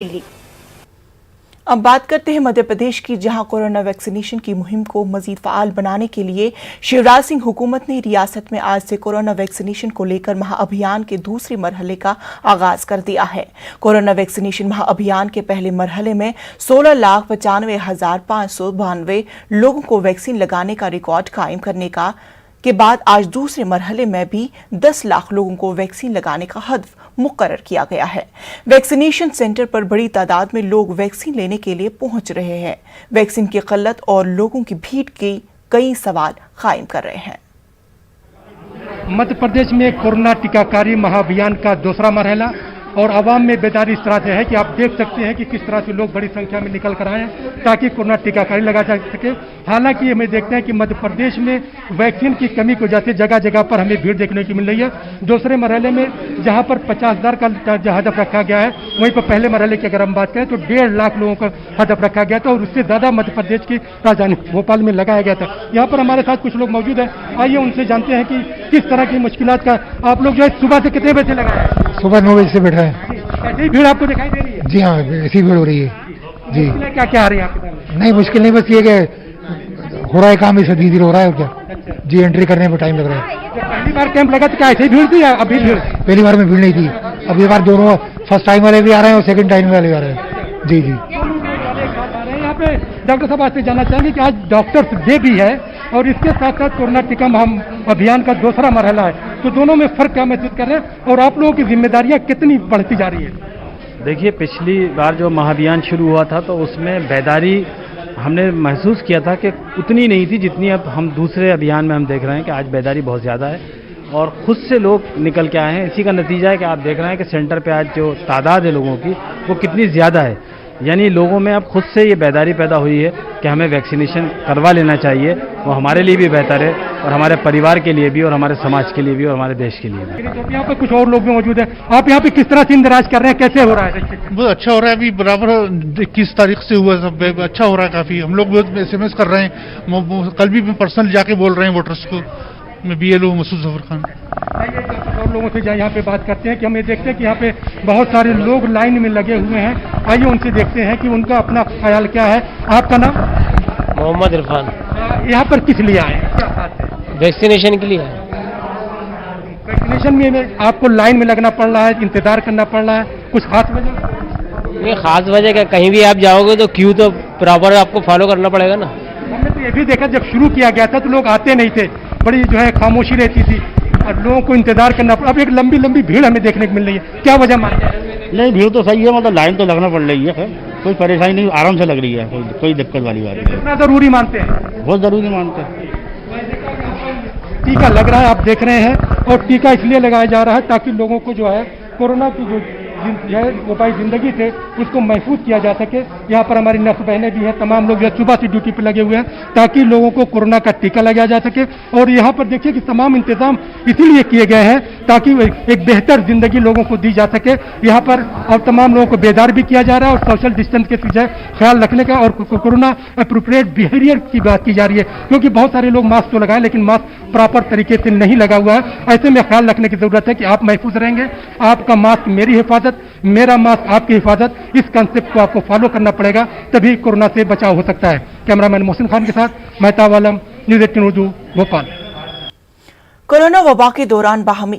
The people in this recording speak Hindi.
दिल्ली। अब बात करते हैं मध्य प्रदेश की, जहां कोरोना वैक्सीनेशन की मुहिम को मजीद फाल बनाने के लिए शिवराज सिंह हुकूमत ने रियासत में आज से कोरोना वैक्सीनेशन को लेकर महाअभियान के दूसरे मरहले का आगाज कर दिया है। कोरोना वैक्सीनेशन महाअभियान के पहले मरहले में 16,95,592 लोगों को वैक्सीन लगाने का रिकॉर्ड कायम करने के बाद आज दूसरे मरहले में भी 10 लाख लोगों को वैक्सीन लगाने का हदफ मुकर्रर किया गया है। वैक्सीनेशन सेंटर पर बड़ी तादाद में लोग वैक्सीन लेने के लिए पहुंच रहे हैं। वैक्सीन की किल्लत और लोगों की भीड़ के कई सवाल कायम कर रहे हैं। मध्य प्रदेश में कोरोना टीकाकारी महाअभियान का दूसरा मरहला और आवाम में बेदारी इस तरह से है कि आप देख सकते हैं कि किस तरह से लोग बड़ी संख्या में निकल कर आए हैं ताकि कोरोना टीकाकारी लगा जा सके। हालांकि हमें देखते हैं कि मध्य प्रदेश में वैक्सीन की कमी की वजह से जगह जगह पर हमें भीड़ देखने को मिल रही है। दूसरे मरहले में जहां पर 50,000 का हदफ रखा गया है, वहीं पर पहले मरहले की अगर हम बात करें तो 1.5 लाख लोगों का हदफ रखा गया था और उससे ज्यादा मध्य प्रदेश की राजधानी भोपाल में लगाया गया था। यहाँ पर हमारे साथ कुछ लोग मौजूद है, आइए उनसे जानते हैं कि किस तरह की मुश्किलात का आप लोग जो है सुबह से कितने बजे लगाए? सुबह 9 बजे से बैठा है। ऐसी भीड़ आपको दिखाई दे रही है? जी हाँ, ऐसी भीड़ हो रही है जी। क्या क्या आ रही है आपके सामने? नहीं, मुश्किल नहीं, बस ये कि हो रहा है काम, इसे धीरे धीरे हो रहा है। क्या जी, एंट्री करने में टाइम लग रहा है। जब पहली बार कैंप लगा तो क्या ऐसी भीड़ थी या अभी भीड़? पहली बार में भीड़ नहीं थी, अब ये बार दोनों फर्स्ट टाइम वाले भी आ रहे हैं और सेकंड टाइम वाले भी आ रहे हैं। जी जी। यहाँ पे डॉक्टर साहब आपसे जानना चाहेंगे कि आज डॉक्टर्स डे भी है और इसके साथ साथ कोरोना टीका अभियान का दूसरा मरहला है, तो दोनों में फर्क क्या महसूस कर रहे हैं और आप लोगों की जिम्मेदारियां कितनी बढ़ती जा रही है? देखिए, पिछली बार जो महाअभियान शुरू हुआ था तो उसमें बेदारी हमने महसूस किया था कि उतनी नहीं थी जितनी अब हम दूसरे अभियान में हम देख रहे हैं कि आज बेदारी बहुत ज़्यादा है और खुद से लोग निकल के आए हैं। इसी का नतीजा है कि आप देख रहे हैं कि सेंटर पे आज जो तादाद है लोगों की वो कितनी ज़्यादा है। यानी लोगों में अब खुद से ये बेदारी पैदा हुई है कि हमें वैक्सीनेशन करवा लेना चाहिए। वो हमारे लिए भी बेहतर है और हमारे परिवार के लिए भी और हमारे समाज के लिए भी और हमारे देश के लिए भी। तो यहाँ पे कुछ और लोग भी मौजूद हैं, आप यहाँ पे किस तरह से इंदराज कर रहे हैं, कैसे हो रहा है? बहुत अच्छा हो रहा है। अभी बराबर 21 तारीख से हुआ, सब अच्छा हो रहा है काफी। हम लोग बहुत SMS कर रहे हैं, कल भी पर्सनल जाके बोल रहे हैं वोटर्स को। मैं BLO मसूद जफर खान। और लोगों से यहाँ पे बात करते हैं कि हमें देखते हैं कि यहाँ पे बहुत सारे लोग लाइन में लगे हुए हैं। आइए उनसे देखते हैं कि उनका अपना ख्याल क्या है। आपका नाम? मोहम्मद इरफान। यहाँ पर किस लिए आए? वैक्सीनेशन के लिए। वैक्सीनेशन में आपको लाइन में लगना पड़ रहा है, इंतजार करना पड़ रहा है, कुछ खास वजह? नहीं, खास वजह क्या, कहीं भी आप जाओगे तो क्यू तो प्रॉपर आपको फॉलो करना पड़ेगा ना। हमने तो ये भी देखा जब शुरू किया गया था तो लोग आते नहीं थे, बड़ी जो है खामोशी रहती थी और लोगों को इंतजार करना पड़ा। अब एक लंबी लंबी भीड़ हमें देखने को मिल रही है, क्या वजह मानते हैं? नहीं, भीड़ तो सही है, मतलब लाइन तो लगना पड़ रही है, कोई परेशानी नहीं, आराम से लग रही है, कोई दिक्कत वाली बात नहीं। कितना जरूरी मानते हैं? बहुत जरूरी मानते हैं। टीका लग रहा है, आप देख रहे हैं, और टीका इसलिए लगाया जा रहा है ताकि लोगों को जो है कोरोना की जो वबाई जिंदगी से उसको महफूज किया जा सके। यहाँ पर हमारी नर्स बहनें भी हैं, तमाम लोग जो सुबह से ड्यूटी पर लगे हुए हैं ताकि लोगों को कोरोना का टीका लगाया जा सके। और यहाँ पर देखिए कि तमाम इंतजाम इसीलिए किए गए हैं ताकि एक बेहतर जिंदगी लोगों को दी जा सके। यहाँ पर अब तमाम लोगों को बेदार भी किया जा रहा है और सोशल डिस्टेंस के पीछे ख्याल रखने का और कोरोना अप्रोप्रिएट बिहेवियर की बात की जा रही है, क्योंकि बहुत सारे लोग मास्क तो लगाए लेकिन मास्क प्रॉपर तरीके से नहीं लगा हुआ है। ऐसे में ख्याल रखने की जरूरत है कि आप महफूज रहेंगे, आपका मास्क मेरी हिफाजत, मेरा मास्क आपकी हिफाजत, इस कंसेप्ट को आपको फॉलो करना पड़ेगा, तभी कोरोना से बचाव हो सकता है। कैमरामैन मोहसिन खान के साथ मेहताब आलम, न्यूज़ 18 उर्दू, भोपाल। कोरोना वबा के दौरान बाहमी